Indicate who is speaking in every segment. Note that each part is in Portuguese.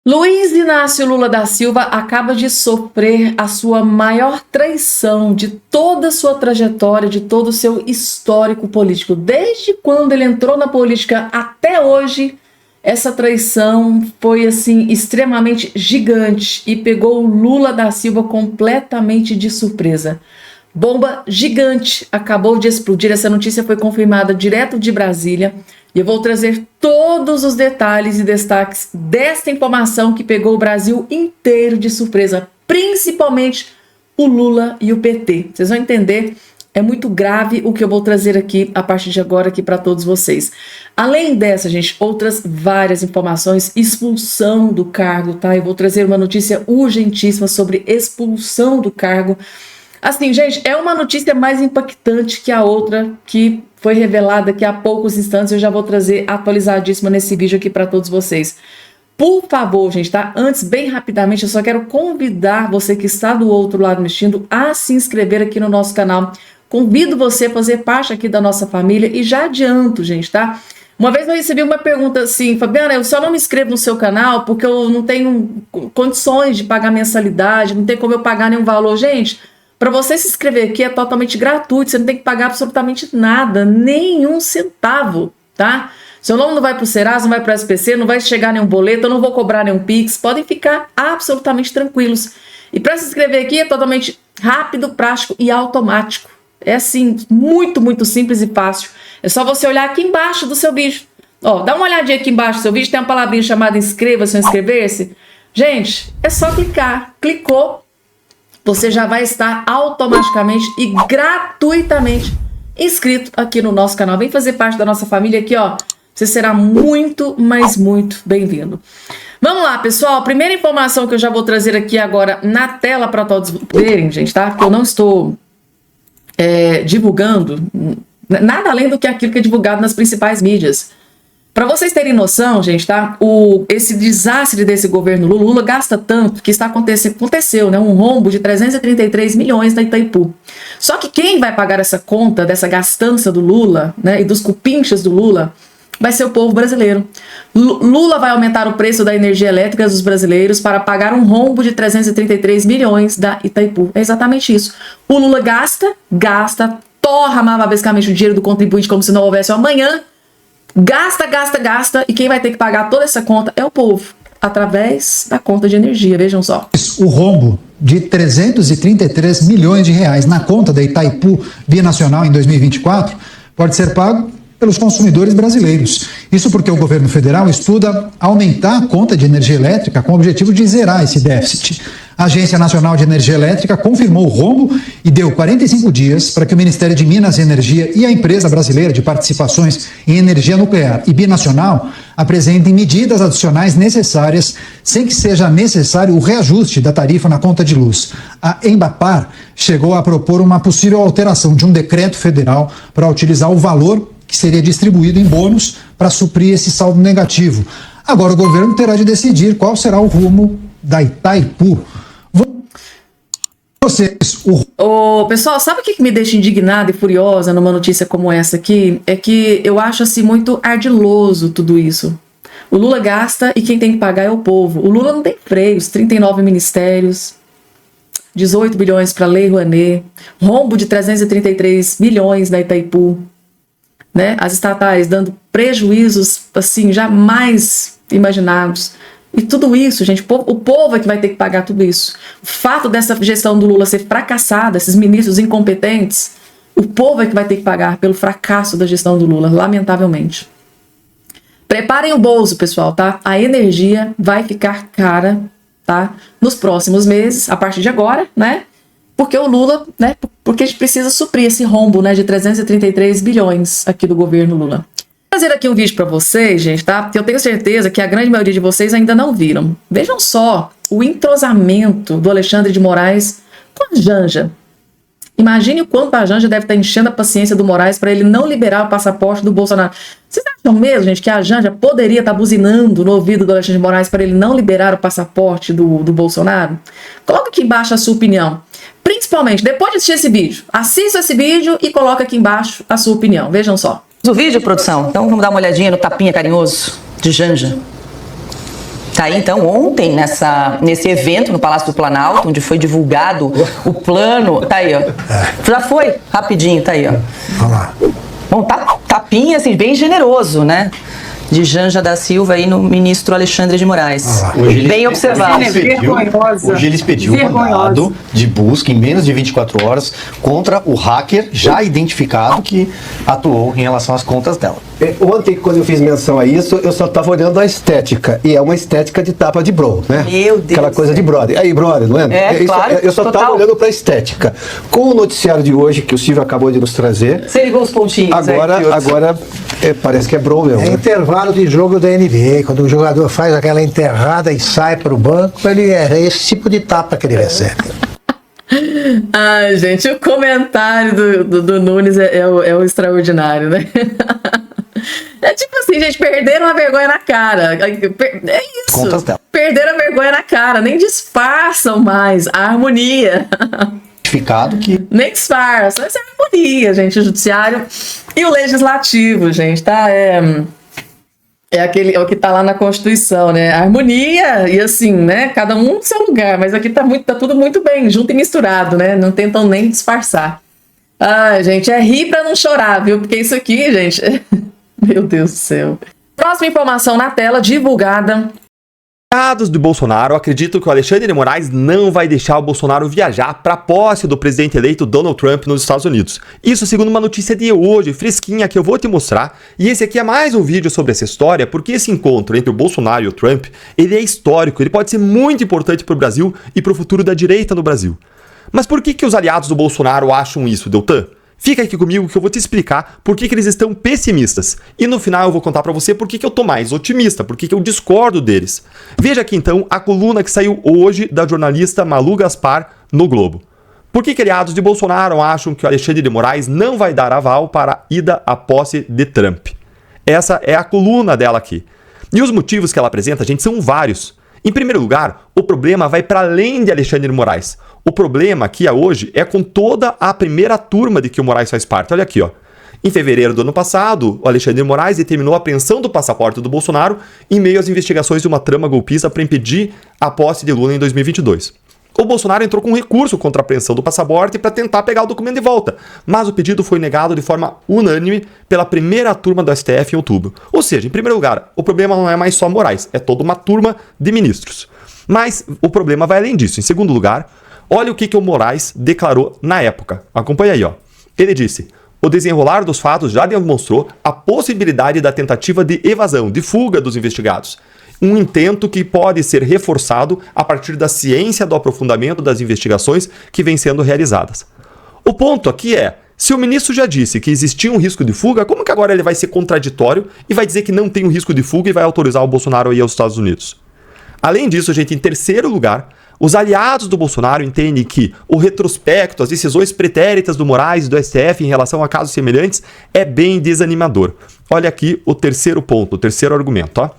Speaker 1: Luiz Inácio Lula da Silva acaba de sofrer a sua maior traição de toda a sua trajetória, de todo o seu histórico político. Desde quando ele entrou na política até hoje, essa traição foi assim extremamente gigante e pegou o Lula da Silva completamente de surpresa. Bomba gigante acabou de explodir. Essa notícia foi confirmada direto de Brasília. E eu vou trazer todos os detalhes e destaques desta informação que pegou o Brasil inteiro de surpresa, principalmente o Lula e o PT. Vocês vão entender, é muito grave o que eu vou trazer aqui a partir de agora aqui para todos vocês. Além dessa, gente, outras várias informações, expulsão do cargo, tá? Eu vou trazer uma notícia urgentíssima sobre expulsão do cargo. Assim, gente, é uma notícia mais impactante que a outra que foi revelada aqui há poucos instantes. Eu já vou trazer atualizadíssima nesse vídeo aqui para todos vocês. Por favor, gente, tá? Antes, bem rapidamente, eu só quero convidar você que está do outro lado assistindo a se inscrever aqui no nosso canal. Convido você a fazer parte aqui da nossa família e já adianto, gente, tá? Uma vez eu recebi uma pergunta assim, Fabiana, eu só não me inscrevo no seu canal porque eu não tenho condições de pagar mensalidade, não tem como eu pagar nenhum valor. Gente, para você se inscrever aqui é totalmente gratuito, você não tem que pagar absolutamente nada, nenhum centavo, tá? Seu nome não vai para o Serasa, não vai para o SPC, não vai chegar nenhum boleto, eu não vou cobrar nenhum Pix, podem ficar absolutamente tranquilos. E para se inscrever aqui é totalmente rápido, prático e automático. É assim, muito, muito simples e fácil. É só você olhar aqui embaixo do seu vídeo. Ó, dá uma olhadinha aqui embaixo do seu vídeo, tem uma palavrinha chamada inscreva-se ou inscrever-se. Gente, é só clicar. Clicou, você já vai estar automaticamente e gratuitamente inscrito aqui no nosso canal. Vem fazer parte da nossa família aqui, ó. Você será muito, mas muito bem-vindo. Vamos lá, pessoal. Primeira informação que eu já vou trazer aqui agora na tela para todos verem, gente, tá? Porque eu não estou divulgando nada além do que aquilo que é divulgado nas principais mídias. Para vocês terem noção, gente, tá? Esse desastre desse governo Lula gasta tanto que aconteceu, né? Um rombo de 333 milhões na Itaipu. Só que quem vai pagar essa conta dessa gastança do Lula, né? E dos cupinchas do Lula vai ser o povo brasileiro. Lula vai aumentar o preço da energia elétrica dos brasileiros para pagar um rombo de 333 milhões da Itaipu. É exatamente isso. O Lula gasta, torra basicamente o dinheiro do contribuinte como se não houvesse amanhã. Gasta, e quem vai ter que pagar toda essa conta é o povo, através da conta de energia, vejam só.
Speaker 2: O rombo de 333 milhões de reais na conta da Itaipu Binacional em 2024 pode ser pago pelos consumidores brasileiros. Isso porque o governo federal estuda aumentar a conta de energia elétrica com o objetivo de zerar esse déficit. A Agência Nacional de Energia Elétrica confirmou o rombo e deu 45 dias para que o Ministério de Minas e Energia e a Empresa Brasileira de Participações em Energia Nuclear e Binacional apresentem medidas adicionais necessárias sem que seja necessário o reajuste da tarifa na conta de luz. A Embapar chegou a propor uma possível alteração de um decreto federal para utilizar o valor que seria distribuído em bônus para suprir esse saldo negativo. Agora o governo terá de decidir qual será o rumo da Itaipu.
Speaker 1: Pessoal, sabe o que me deixa indignada e furiosa numa notícia como essa aqui? É que eu acho assim muito ardiloso tudo isso. O Lula gasta e quem tem que pagar é o povo. O Lula não tem freios, 39 ministérios, 18 bilhões para a Lei Rouanet, rombo de 333 milhões da Itaipu, né? As estatais dando prejuízos assim jamais imaginados. E tudo isso, gente, o povo é que vai ter que pagar tudo isso. O fato dessa gestão do Lula ser fracassada, esses ministros incompetentes, o povo é que vai ter que pagar pelo fracasso da gestão do Lula, lamentavelmente. Preparem o bolso, pessoal, tá? A energia vai ficar cara, tá? Nos próximos meses, a partir de agora, né? Porque o Lula, né? Porque a gente precisa suprir esse rombo, né? De 333 bilhões aqui do governo Lula. Vou fazer aqui um vídeo para vocês, gente, tá? Porque eu tenho certeza que a grande maioria de vocês ainda não viram. Vejam só o entrosamento do Alexandre de Moraes com a Janja. Imagine o quanto a Janja deve estar enchendo a paciência do Moraes para ele não liberar o passaporte do Bolsonaro. Vocês acham mesmo, gente, que a Janja poderia estar buzinando no ouvido do Alexandre de Moraes para ele não liberar o passaporte do Bolsonaro? Coloca aqui embaixo a sua opinião. Principalmente, depois de assistir esse vídeo, assista esse vídeo e coloca aqui embaixo a sua opinião. Vejam só.
Speaker 3: O vídeo, produção. Então vamos dar uma olhadinha no tapinha carinhoso de Janja. Tá aí, então, ontem, nesse evento no Palácio do Planalto, onde foi divulgado o plano. Tá aí, ó. Já foi? Rapidinho, tá aí, ó.
Speaker 4: Vamos lá.
Speaker 3: Bom, tapinha, assim, bem generoso, né? De Janja da Silva aí no ministro Alexandre de Moraes. Bem observado.
Speaker 5: Hoje eles pediram um mandado de busca em menos de 24 horas contra o hacker já identificado que atuou em relação às contas dela.
Speaker 4: Ontem, quando eu fiz menção a isso, eu só estava olhando a estética. E é uma estética de tapa de bro, né?
Speaker 3: Meu Deus.
Speaker 4: Aquela coisa de brother. Aí, brother, não é?
Speaker 3: Claro.
Speaker 4: Eu só estava olhando para a estética. Com o noticiário de hoje, que o Silvio acabou de nos trazer...
Speaker 3: Você ligou os pontinhos.
Speaker 4: Agora parece que é bro mesmo.
Speaker 6: É intervalo de jogo da NBA. Quando o jogador faz aquela enterrada e sai para o banco, é esse tipo de tapa que ele recebe.
Speaker 1: Ai, gente, o comentário do Nunes é o extraordinário, né? É tipo assim, gente, perderam a vergonha na cara. É isso.
Speaker 5: Contas dela.
Speaker 1: Perderam a vergonha na cara, nem disfarçam mais a harmonia.
Speaker 5: Que...
Speaker 1: Nem disfarçam. Essa é a harmonia, gente, o judiciário e o legislativo, gente, tá? É o que tá lá na Constituição, né? A harmonia e assim, né? Cada um no seu lugar, mas aqui tá tudo muito bem, junto e misturado, né? Não tentam nem disfarçar. Ai, gente, é rir pra não chorar, viu? Porque isso aqui, gente... Meu Deus do céu. Próxima informação na tela, divulgada.
Speaker 7: Aliados do Bolsonaro acreditam que o Alexandre de Moraes não vai deixar o Bolsonaro viajar para a posse do presidente eleito Donald Trump nos Estados Unidos. Isso segundo uma notícia de hoje, fresquinha, que eu vou te mostrar. E esse aqui é mais um vídeo sobre essa história, porque esse encontro entre o Bolsonaro e o Trump, ele é histórico, ele pode ser muito importante para o Brasil e para o futuro da direita no Brasil. Mas por que os aliados do Bolsonaro acham isso, Deltan? Fica aqui comigo que eu vou te explicar por que eles estão pessimistas. E no final eu vou contar pra você por que eu tô mais otimista, por que eu discordo deles. Veja aqui então a coluna que saiu hoje da jornalista Malu Gaspar no Globo. Por que aliados de Bolsonaro acham que o Alexandre de Moraes não vai dar aval para a ida à posse de Trump? Essa é a coluna dela aqui. E os motivos que ela apresenta, gente, são vários. Em primeiro lugar, o problema vai para além de Alexandre de Moraes. O problema aqui hoje é com toda a primeira turma de que o Moraes faz parte. Olha aqui, ó. Em fevereiro do ano passado, o Alexandre de Moraes determinou a apreensão do passaporte do Bolsonaro em meio às investigações de uma trama golpista para impedir a posse de Lula em 2022. O Bolsonaro entrou com um recurso contra a apreensão do passaporte para tentar pegar o documento de volta, mas o pedido foi negado de forma unânime pela primeira turma do STF em outubro. Ou seja, em primeiro lugar, o problema não é mais só Moraes, é toda uma turma de ministros. Mas o problema vai além disso. Em segundo lugar, olha o que o Moraes declarou na época. Acompanha aí, ó. Ele disse: o desenrolar dos fatos já demonstrou a possibilidade da tentativa de evasão, de fuga dos investigados. Um intento que pode ser reforçado a partir da ciência do aprofundamento das investigações que vêm sendo realizadas. O ponto aqui é, se o ministro já disse que existia um risco de fuga, como que agora ele vai ser contraditório e vai dizer que não tem um risco de fuga e vai autorizar o Bolsonaro a ir aos Estados Unidos? Além disso, gente, em terceiro lugar, os aliados do Bolsonaro entendem que o retrospecto, as decisões pretéritas do Moraes e do STF em relação a casos semelhantes é bem desanimador. Olha aqui o terceiro ponto, o terceiro argumento, ó.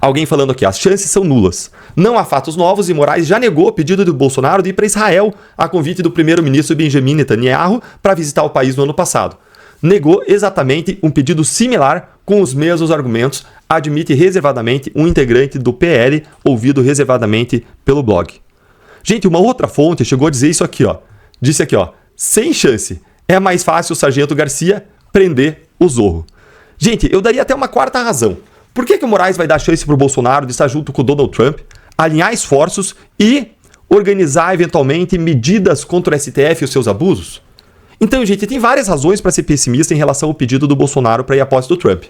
Speaker 7: Alguém falando aqui, as chances são nulas. Não há fatos novos e Moraes já negou o pedido do Bolsonaro de ir para Israel a convite do primeiro-ministro Benjamin Netanyahu para visitar o país no ano passado. Negou exatamente um pedido similar com os mesmos argumentos, admite reservadamente um integrante do PL ouvido reservadamente pelo blog. Gente, uma outra fonte chegou a dizer isso aqui, ó. Disse aqui, ó, sem chance. É mais fácil o Sargento Garcia prender o Zorro. Gente, eu daria até uma quarta razão. Por que o Moraes vai dar chance para o Bolsonaro de estar junto com o Donald Trump, alinhar esforços e organizar eventualmente medidas contra o STF e os seus abusos? Então, gente, tem várias razões para ser pessimista em relação ao pedido do Bolsonaro para ir à posse do Trump.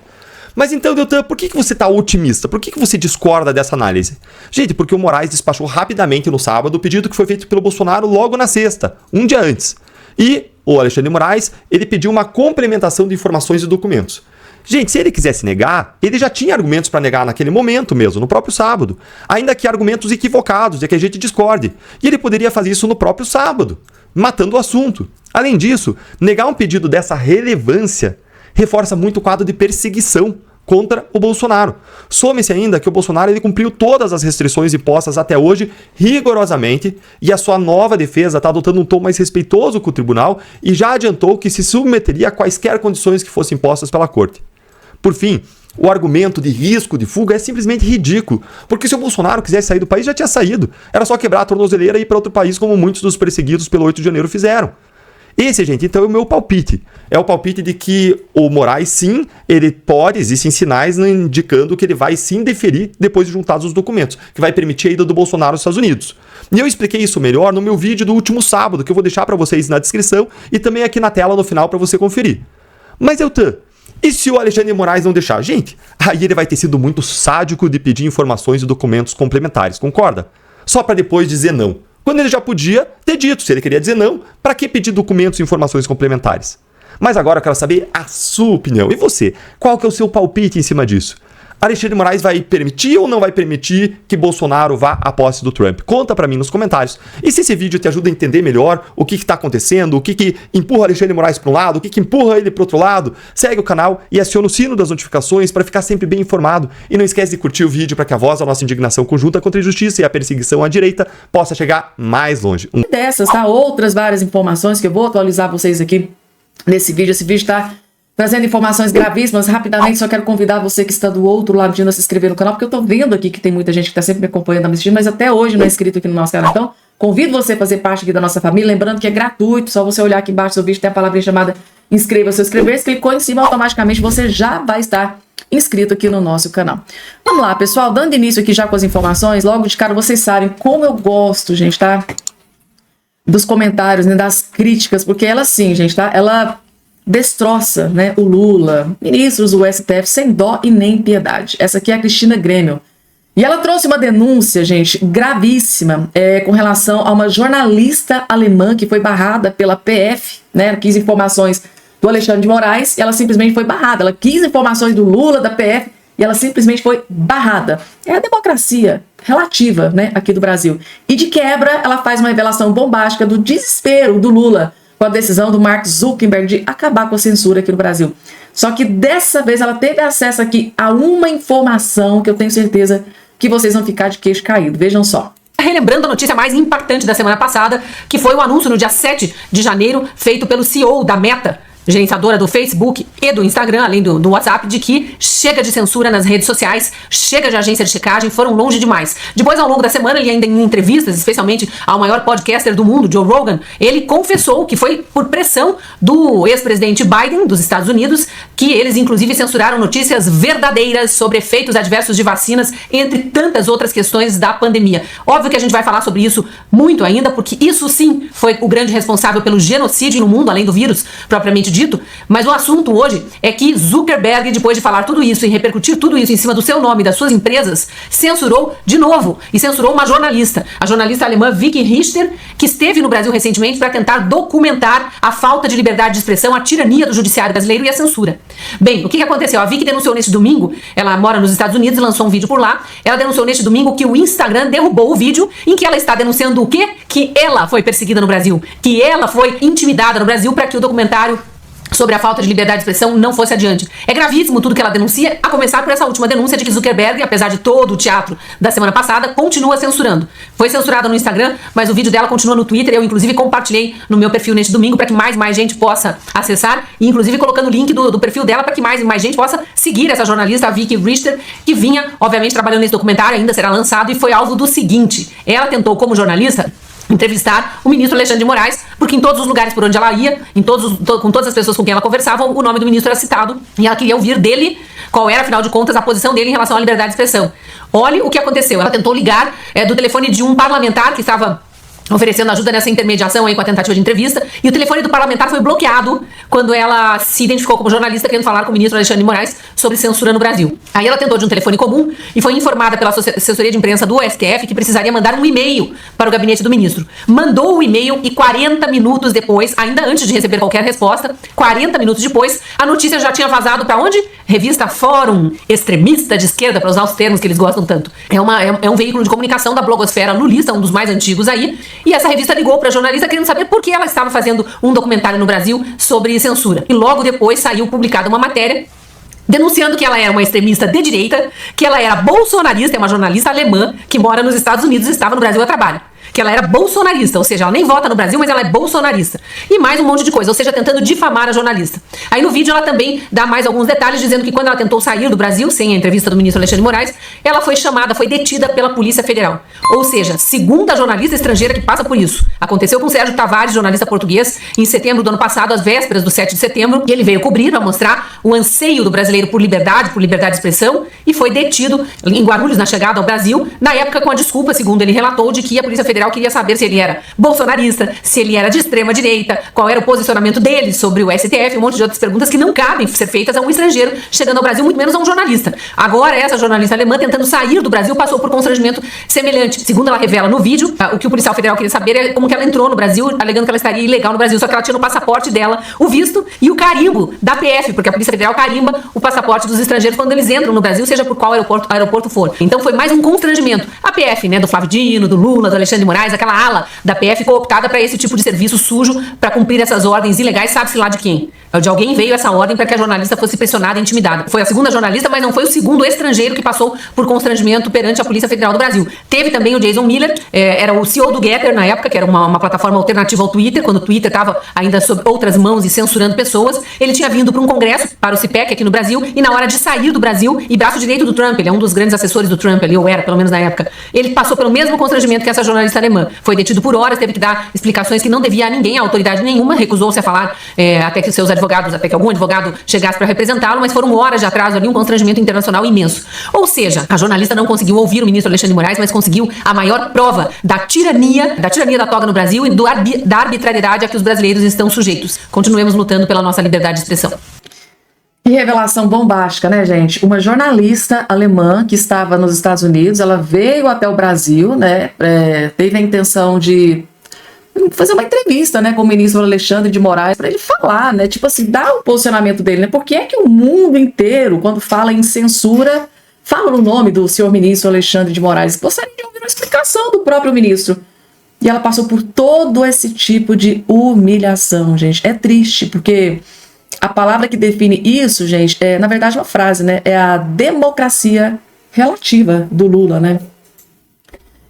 Speaker 7: Mas então, Deltan, por que você está otimista? Por que você discorda dessa análise? Gente, porque o Moraes despachou rapidamente no sábado o pedido que foi feito pelo Bolsonaro logo na sexta, um dia antes. E o Alexandre de Moraes, ele pediu uma complementação de informações e documentos. Gente, se ele quisesse negar, ele já tinha argumentos para negar naquele momento mesmo, no próprio sábado. Ainda que argumentos equivocados, de que a gente discorde. E ele poderia fazer isso no próprio sábado, matando o assunto. Além disso, negar um pedido dessa relevância reforça muito o quadro de perseguição contra o Bolsonaro. Some-se ainda que o Bolsonaro ele cumpriu todas as restrições impostas até hoje rigorosamente e a sua nova defesa está adotando um tom mais respeitoso com o tribunal e já adiantou que se submeteria a quaisquer condições que fossem impostas pela corte. Por fim, o argumento de risco de fuga é simplesmente ridículo. Porque se o Bolsonaro quisesse sair do país, já tinha saído. Era só quebrar a tornozeleira e ir para outro país, como muitos dos perseguidos pelo 8 de janeiro fizeram. Esse, gente, então é o meu palpite. É o palpite de que o Moraes, sim, ele pode, existem sinais indicando que ele vai sim deferir depois de juntados os documentos, que vai permitir a ida do Bolsonaro aos Estados Unidos. E eu expliquei isso melhor no meu vídeo do último sábado, que eu vou deixar para vocês na descrição e também aqui na tela no final para você conferir. Mas, Eltan, e se o Alexandre de Moraes não deixar? Gente, aí ele vai ter sido muito sádico de pedir informações e documentos complementares, concorda? Só para depois dizer não. Quando ele já podia ter dito, se ele queria dizer não, para que pedir documentos e informações complementares? Mas agora eu quero saber a sua opinião. E você? Qual que é o seu palpite em cima disso? Alexandre de Moraes vai permitir ou não vai permitir que Bolsonaro vá à posse do Trump? Conta pra mim nos comentários. E se esse vídeo te ajuda a entender melhor o que está acontecendo, o que empurra Alexandre de Moraes para um lado, o que empurra ele para outro lado, segue o canal e aciona o sino das notificações para ficar sempre bem informado. E não esquece de curtir o vídeo para que a voz da nossa indignação conjunta contra a injustiça e a perseguição à direita possa chegar mais longe.
Speaker 1: Dessas, tá? Outras várias informações que eu vou atualizar vocês aqui nesse vídeo. Esse vídeo tá trazendo informações gravíssimas. Rapidamente, só quero convidar você que está do outro lado de a se inscrever no canal, porque eu tô vendo aqui que tem muita gente que tá sempre me acompanhando, me assistindo, mas até hoje não é inscrito aqui no nosso canal. Então, convido você a fazer parte aqui da nossa família, lembrando que é gratuito, só você olhar aqui embaixo do vídeo, tem a palavrinha chamada inscreva-se ou inscrever-se, clicou em cima, automaticamente você já vai estar inscrito aqui no nosso canal. Vamos lá, pessoal, dando início aqui já com as informações, logo de cara vocês sabem como eu gosto, gente, tá? Dos comentários, né, das críticas, porque ela sim, gente, tá? Ela destroça, né, o Lula, ministros do STF sem dó e nem piedade. Essa aqui é a Cristina Grêmio. E ela trouxe uma denúncia, gente, gravíssima, com relação a uma jornalista alemã que foi barrada pela PF, né? Ela quis informações do Alexandre de Moraes e ela simplesmente foi barrada. Ela quis informações do Lula, da PF, e ela simplesmente foi barrada. É a democracia relativa, né, aqui do Brasil. E de quebra, ela faz uma revelação bombástica do desespero do Lula com a decisão do Mark Zuckerberg de acabar com a censura aqui no Brasil. Só que dessa vez ela teve acesso aqui a uma informação que eu tenho certeza que vocês vão ficar de queixo caído. Vejam só.
Speaker 8: Relembrando a notícia mais impactante da semana passada, que foi o anúncio no dia 7 de janeiro, feito pelo CEO da Meta, gerenciadora do Facebook e do Instagram, além do WhatsApp, de que chega de censura nas redes sociais, chega de agência de checagem, foram longe demais. Depois, ao longo da semana, ele ainda em entrevistas, especialmente ao maior podcaster do mundo, Joe Rogan, ele confessou que foi por pressão do ex-presidente Biden, dos Estados Unidos, que eles inclusive censuraram notícias verdadeiras sobre efeitos adversos de vacinas, entre tantas outras questões da pandemia. Óbvio que a gente vai falar sobre isso muito ainda, porque isso sim foi o grande responsável pelo genocídio no mundo, além do vírus propriamente dito, mas o assunto hoje é que Zuckerberg, depois de falar tudo isso e repercutir tudo isso em cima do seu nome e das suas empresas, censurou de novo, e censurou uma jornalista, a jornalista alemã Vicky Richter, que esteve no Brasil recentemente para tentar documentar a falta de liberdade de expressão, a tirania do judiciário brasileiro e a censura. Bem, o que aconteceu? A Vicky denunciou neste domingo, ela mora nos Estados Unidos e lançou um vídeo por lá, ela denunciou neste domingo que o Instagram derrubou o vídeo em que ela está denunciando o quê? Que ela foi perseguida no Brasil, que ela foi intimidada no Brasil para que o documentário sobre a falta de liberdade de expressão não fosse adiante. É gravíssimo tudo que ela denuncia, a começar por essa última denúncia de que Zuckerberg, apesar de todo o teatro da semana passada, continua censurando. Foi censurada no Instagram, mas o vídeo dela continua no Twitter. Eu, inclusive, compartilhei no meu perfil neste domingo para que mais gente possa acessar, e inclusive colocando o link do perfil dela para que mais gente possa seguir essa jornalista, a Vicky Richter, que vinha, obviamente, trabalhando nesse documentário, ainda será lançado, e foi alvo do seguinte: ela tentou, como jornalista, entrevistar o ministro Alexandre de Moraes, porque em todos os lugares por onde ela ia, com todas as pessoas com quem ela conversava, o nome do ministro era citado, e ela queria ouvir dele qual era, afinal de contas, a posição dele em relação à liberdade de expressão. Olhe o que aconteceu. Ela tentou ligar do telefone de um parlamentar que estava oferecendo ajuda nessa intermediação aí com a tentativa de entrevista, e o telefone do parlamentar foi bloqueado quando ela se identificou como jornalista querendo falar com o ministro Alexandre de Moraes sobre censura no Brasil. Aí ela tentou de um telefone comum e foi informada pela assessoria de imprensa do STF que precisaria mandar um e-mail para o gabinete do ministro. Mandou o e-mail e 40 minutos depois, ainda antes de receber qualquer resposta, 40 minutos depois, a notícia já tinha vazado para onde? Revista Fórum, extremista de esquerda, para usar os termos que eles gostam tanto. É um veículo de comunicação da blogosfera lulista, um dos mais antigos aí. E essa revista ligou para a jornalista querendo saber por que ela estava fazendo um documentário no Brasil sobre censura. E logo depois saiu publicada uma matéria denunciando que ela era uma extremista de direita, que ela era bolsonarista, é uma jornalista alemã que mora nos Estados Unidos e estava no Brasil a trabalho. que ela era bolsonarista, ou seja, ela nem vota no Brasil, mas ela é bolsonarista. E mais um monte de coisa, ou seja, tentando difamar a jornalista. Aí no vídeo ela também dá mais alguns detalhes, dizendo que quando ela tentou sair do Brasil, sem a entrevista do ministro Alexandre de Moraes, ela foi chamada, foi detida pela Polícia Federal. Ou seja, segunda jornalista estrangeira que passa por isso. Aconteceu com o Sérgio Tavares, jornalista português, em setembro do ano passado, às vésperas do 7 de setembro, e ele veio cobrir para mostrar o anseio do brasileiro por liberdade de expressão, e foi detido em Guarulhos, na chegada ao Brasil, na época com a desculpa, segundo ele relatou, de que a Polícia Federal queria saber se ele era bolsonarista, se ele era de extrema direita, qual era o posicionamento dele sobre o STF, um monte de outras perguntas que não cabem ser feitas a um estrangeiro chegando ao Brasil, muito menos a um jornalista. Agora, essa jornalista alemã, tentando sair do Brasil, passou por constrangimento semelhante. Segundo ela revela no vídeo, o que o policial federal queria saber é como que ela entrou no Brasil, alegando que ela estaria ilegal no Brasil, só que ela tinha no passaporte dela o visto e o carimbo da PF, porque a Polícia Federal carimba o passaporte dos estrangeiros quando eles entram no Brasil, seja por qual aeroporto for. Então foi mais um constrangimento. A PF, né, do Flávio Dino, do Lula, do Alexandre de Moraes, aquela ala da PF cooptada para esse tipo de serviço sujo, para cumprir essas ordens ilegais, sabe-se lá de quem? De alguém veio essa ordem para que a jornalista fosse pressionada e intimidada. Foi a segunda jornalista, mas não foi o segundo estrangeiro que passou por constrangimento perante a Polícia Federal do Brasil. Teve também o Jason Miller, era o CEO do Getter na época, que era uma plataforma alternativa ao Twitter, quando o Twitter estava ainda sob outras mãos e censurando pessoas. Ele tinha vindo para um congresso, para o CIPEC aqui no Brasil, e na hora de sair do Brasil, e braço direito do Trump, ele é um dos grandes assessores do Trump ali, ou era, pelo menos na época, ele passou pelo mesmo constrangimento que essa jornalista alemã. Foi detido por horas, teve que dar explicações que não devia a ninguém, a autoridade nenhuma, recusou-se a falar até que seus advogados, até que algum advogado chegasse para representá-lo, mas foram horas de atraso ali, um constrangimento internacional imenso. Ou seja, a jornalista não conseguiu ouvir o ministro Alexandre de Moraes, mas conseguiu a maior prova da tirania da toga no Brasil e da arbitrariedade a que os brasileiros estão sujeitos. Continuemos lutando pela nossa liberdade de expressão.
Speaker 1: Que revelação bombástica, né, gente? Uma jornalista alemã que estava nos Estados Unidos, ela veio até o Brasil, né, teve a intenção de fazer uma entrevista, né, com o ministro Alexandre de Moraes para ele falar, né, tipo assim, dar o posicionamento dele, né, porque é que o mundo inteiro, quando fala em censura, fala no nome do senhor ministro Alexandre de Moraes. Gostaria de ouvir uma explicação do próprio ministro. E ela passou por todo esse tipo de humilhação, gente. É triste, porque a palavra que define isso, gente, é, na verdade, uma frase, né, é a democracia relativa do Lula, né.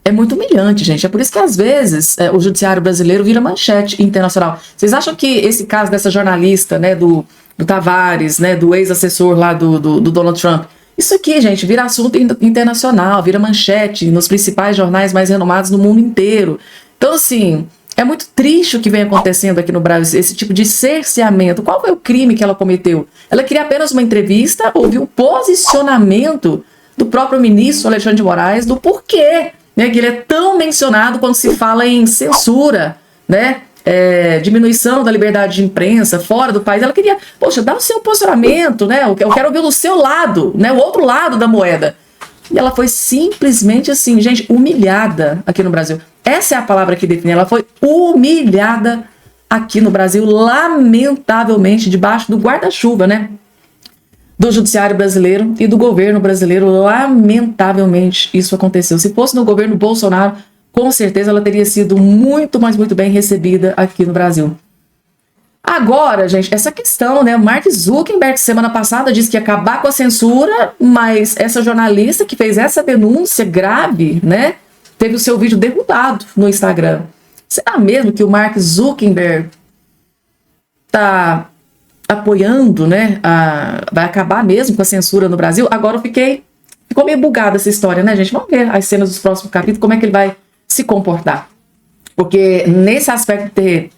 Speaker 1: É muito humilhante, gente. É por isso que, às vezes, o judiciário brasileiro vira manchete internacional. Vocês acham que esse caso dessa jornalista, né, do Tavares, né, do ex-assessor lá do Donald Trump, isso aqui, gente, vira assunto internacional, vira manchete nos principais jornais mais renomados no mundo inteiro. Então, assim, é muito triste o que vem acontecendo aqui no Brasil, esse tipo de cerceamento. Qual foi o crime que ela cometeu? Ela queria apenas uma entrevista, ouvir o posicionamento do próprio ministro Alexandre de Moraes, do porquê, né, que ele é tão mencionado quando se fala em censura, né, diminuição da liberdade de imprensa fora do país. Ela queria, poxa, dá o seu posicionamento, né, eu quero ouvir do seu lado, né, o outro lado da moeda. E ela foi simplesmente assim, gente, humilhada aqui no Brasil. Essa é a palavra que define, ela foi humilhada aqui no Brasil, lamentavelmente, debaixo do guarda-chuva, né, do judiciário brasileiro e do governo brasileiro. Lamentavelmente isso aconteceu. Se fosse no governo Bolsonaro, com certeza ela teria sido muito, mas muito bem recebida aqui no Brasil. Agora, gente, essa questão, né, o Mark Zuckerberg semana passada disse que ia acabar com a censura, mas essa jornalista que fez essa denúncia grave, né, teve o seu vídeo derrubado no Instagram. Será mesmo que o Mark Zuckerberg tá apoiando, né, vai acabar mesmo com a censura no Brasil? Agora ficou meio bugada essa história, né, gente? Vamos ver as cenas dos próximos capítulos, como é que ele vai se comportar. Porque nesse aspecto de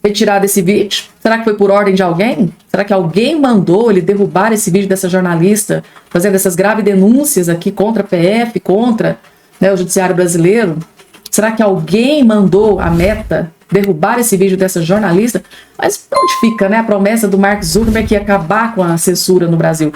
Speaker 1: ter tirado esse vídeo, será que foi por ordem de alguém? Será que alguém mandou ele derrubar esse vídeo dessa jornalista, fazendo essas graves denúncias aqui contra a PF, contra, né, o judiciário brasileiro? Será que alguém mandou a Meta derrubar esse vídeo dessa jornalista? Mas onde fica, né, a promessa do Mark Zuckerberg que ia acabar com a censura no Brasil?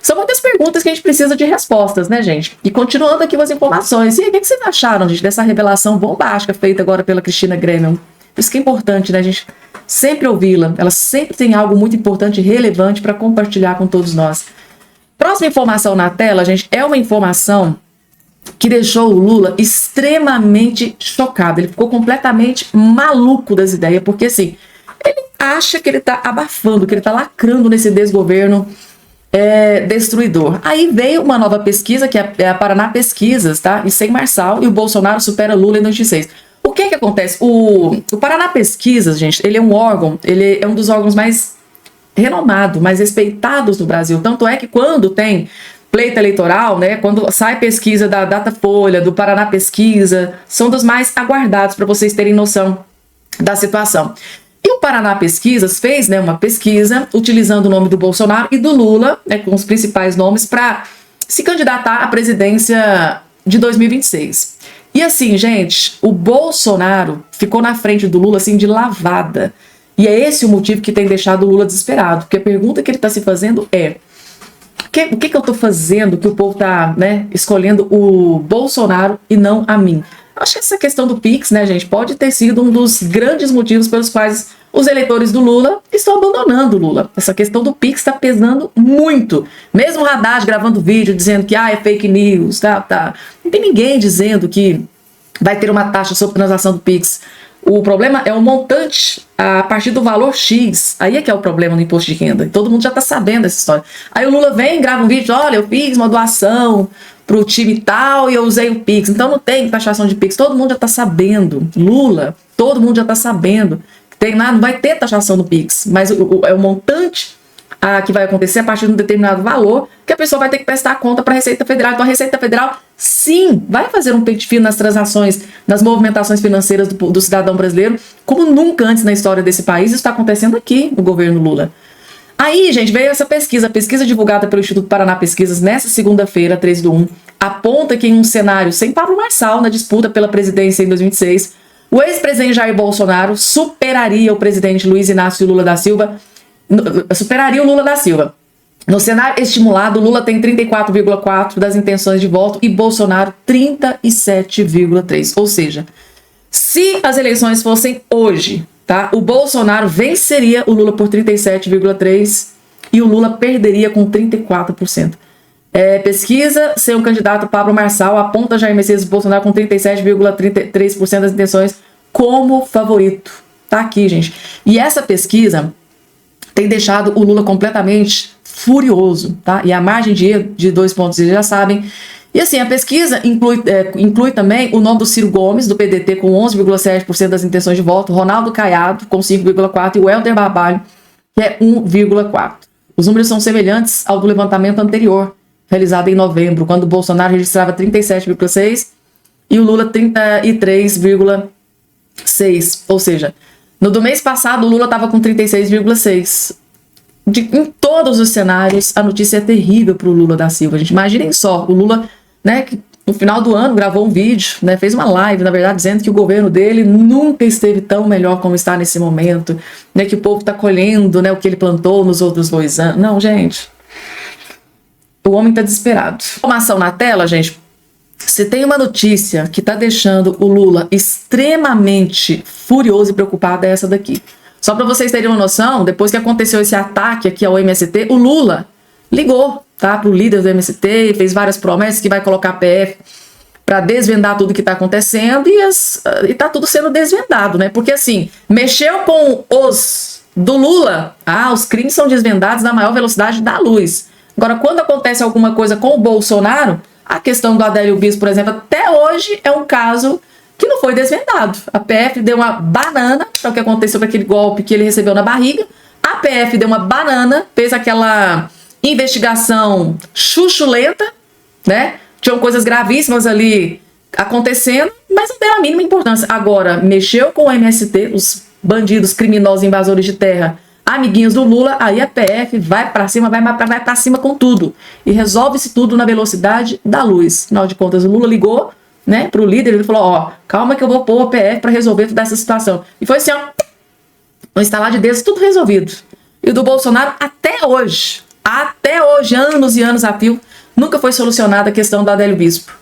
Speaker 1: São muitas perguntas que a gente precisa de respostas, né, gente? E continuando aqui com as informações, e aí, o que vocês acharam, gente, dessa revelação bombástica feita agora pela Cristina Gremion? Por isso que é importante, né, a gente sempre ouvi-la. Ela sempre tem algo muito importante e relevante para compartilhar com todos nós. Próxima informação na tela, gente, é uma informação que deixou o Lula extremamente chocado. Ele ficou completamente maluco das ideias, porque assim, ele acha que ele está abafando, que ele está lacrando nesse desgoverno destruidor. Aí veio uma nova pesquisa, que é a Paraná Pesquisas, tá? E sem Marçal, e o Bolsonaro supera Lula em 2026. O que acontece? O Paraná Pesquisas, gente, ele é um órgão, ele é um dos órgãos mais renomados, mais respeitados no Brasil. Tanto é que quando tem pleito eleitoral, né, quando sai pesquisa da Datafolha, do Paraná Pesquisa, são dos mais aguardados, para vocês terem noção da situação. E o Paraná Pesquisas fez, né, uma pesquisa utilizando o nome do Bolsonaro e do Lula, né, com os principais nomes, para se candidatar à presidência de 2026. E assim, gente, o Bolsonaro ficou na frente do Lula, assim, de lavada. E é esse o motivo que tem deixado o Lula desesperado. Porque a pergunta que ele está se fazendo é: o que eu estou fazendo que o povo está, né, escolhendo o Bolsonaro e não a mim? Acho que essa questão do Pix, né, gente, pode ter sido um dos grandes motivos pelos quais os eleitores do Lula estão abandonando o Lula. Essa questão do Pix está pesando muito. Mesmo o Haddad gravando vídeo dizendo que é fake news, tá. Não tem ninguém dizendo que vai ter uma taxa sobre transação do Pix. O problema é o montante a partir do valor X. Aí é que é o problema no imposto de renda. Todo mundo já está sabendo essa história. Aí o Lula vem, grava um vídeo, olha, eu fiz uma doação pro time tal e eu usei o Pix. Então não tem taxação de Pix. Todo mundo já está sabendo. Lula, todo mundo já está sabendo. Não vai ter taxação do Pix. Mas é o montante que vai acontecer a partir de um determinado valor que a pessoa vai ter que prestar conta para a Receita Federal. Então a Receita Federal, sim, vai fazer um pente fino nas transações, nas movimentações financeiras do cidadão brasileiro, como nunca antes na história desse país. Isso está acontecendo aqui no governo Lula. Aí, gente, veio essa pesquisa. A pesquisa divulgada pelo Instituto Paraná Pesquisas nessa segunda-feira, 13/1, aponta que em um cenário sem Pablo Marçal na disputa pela presidência em 2026, o ex-presidente Jair Bolsonaro superaria o presidente Luiz Inácio Lula da Silva. Superaria o Lula da Silva. No cenário estimulado, Lula tem 34,4% das intenções de voto e Bolsonaro 37,3%. Ou seja, se as eleições fossem hoje, tá, o Bolsonaro venceria o Lula por 37,3% e o Lula perderia com 34%. Pesquisa, sem o candidato Pablo Marçal, aponta Jair Messias Bolsonaro com 37,33% das intenções como favorito. Tá aqui, gente. E essa pesquisa tem deixado o Lula completamente furioso, tá? E a margem de erro de 2 pontos, vocês já sabem. E assim, a pesquisa inclui também o nome do Ciro Gomes, do PDT, com 11,7% das intenções de voto, Ronaldo Caiado, com 5,4%, e o Helder Barbalho, que é 1,4%. Os números são semelhantes ao do levantamento anterior, realizado em novembro, quando o Bolsonaro registrava 37,6% e o Lula 33,6%. Ou seja, no do mês passado, o Lula estava com 36,6%. Em todos os cenários, a notícia é terrível para o Lula da Silva. Gente, imaginem só, o Lula, né, que no final do ano gravou um vídeo, né, fez uma live, na verdade, dizendo que o governo dele nunca esteve tão melhor como está nesse momento, né, que o povo está colhendo, né, o que ele plantou nos outros 2 anos. Não, gente, o homem está desesperado. Informação na tela, gente. Se tem uma notícia que está deixando o Lula extremamente furioso e preocupado, é essa daqui. Só para vocês terem uma noção, depois que aconteceu esse ataque aqui ao MST, o Lula ligou, tá, para o líder do MST, fez várias promessas que vai colocar a PF para desvendar tudo que está acontecendo e está tudo sendo desvendado, né? Porque assim, mexeu com os do Lula, os crimes são desvendados na maior velocidade da luz. Agora, quando acontece alguma coisa com o Bolsonaro, a questão do Adélio Bispo, por exemplo, até hoje é um caso que não foi desvendado. A PF deu uma banana para o que aconteceu com aquele golpe que ele recebeu na barriga. A PF deu uma banana, fez aquela investigação chuchulenta, né? Tinham coisas gravíssimas ali acontecendo, mas não deu a mínima importância. Agora, mexeu com o MST, os bandidos, criminosos, invasores de terra, amiguinhos do Lula, aí a PF vai para cima, vai para cima com tudo. E resolve-se tudo na velocidade da luz. Afinal de contas, o Lula ligou, né, pro líder, ele falou, calma que eu vou pôr a PF para resolver toda essa situação. E foi assim, no instalar de dedos, tudo resolvido. E o do Bolsonaro, até hoje, anos e anos a fio, nunca foi solucionada a questão do Adélio Bispo.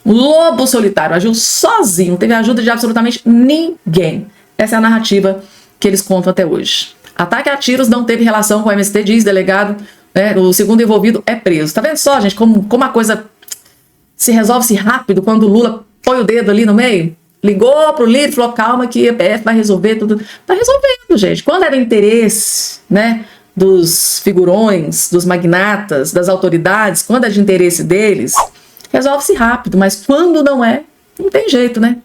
Speaker 1: Um lobo solitário, agiu sozinho, não teve ajuda de absolutamente ninguém. Essa é a narrativa que eles contam até hoje. Ataque a tiros não teve relação com o MST, diz delegado, né, o segundo envolvido é preso. Tá vendo só, gente, como a coisa se resolve-se rápido quando o Lula põe o dedo ali no meio? Ligou pro líder, falou, calma que a PF vai resolver tudo. Tá resolvendo, gente. Quando é do interesse, né, dos figurões, dos magnatas, das autoridades, quando é de interesse deles, resolve-se rápido. Mas quando não é, não tem jeito, né?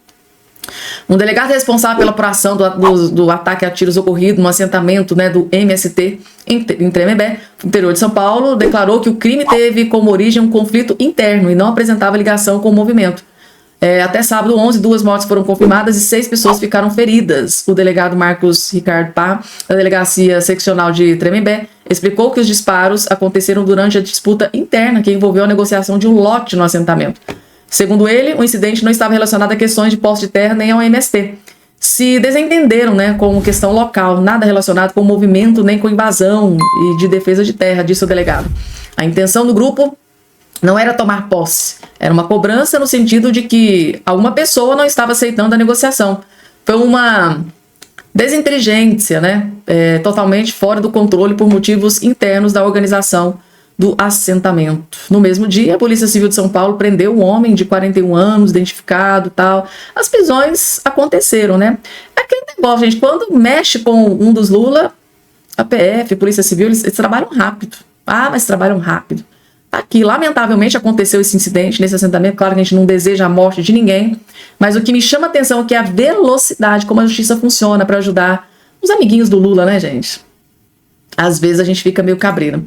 Speaker 1: Um delegado responsável pela apuração do ataque a tiros ocorrido no assentamento, né, do MST em Tremembé, interior de São Paulo, declarou que o crime teve como origem um conflito interno e não apresentava ligação com o movimento. Até sábado 11, 2 mortes foram confirmadas e 6 pessoas ficaram feridas. O delegado Marcos Ricardo Pá, da Delegacia Seccional de Tremembé, explicou que os disparos aconteceram durante a disputa interna que envolveu a negociação de um lote no assentamento. Segundo ele, o incidente não estava relacionado a questões de posse de terra nem ao MST. Se desentenderam, né, com questão local, nada relacionado com o movimento nem com invasão e de defesa de terra, disse o delegado. A intenção do grupo não era tomar posse, era uma cobrança no sentido de que alguma pessoa não estava aceitando a negociação. Foi uma desinteligência, né, totalmente fora do controle por motivos internos da organização do assentamento. No mesmo dia, a Polícia Civil de São Paulo prendeu um homem de 41 anos, identificado e tal. As prisões aconteceram, né? É aquele negócio, gente, quando mexe com um dos Lula, a PF, a Polícia Civil, eles trabalham rápido. Mas trabalham rápido. Aqui, lamentavelmente, aconteceu esse incidente nesse assentamento. Claro que a gente não deseja a morte de ninguém, mas o que me chama a atenção é que a velocidade, como a justiça funciona para ajudar os amiguinhos do Lula, né, gente? Às vezes a gente fica meio cabreiro.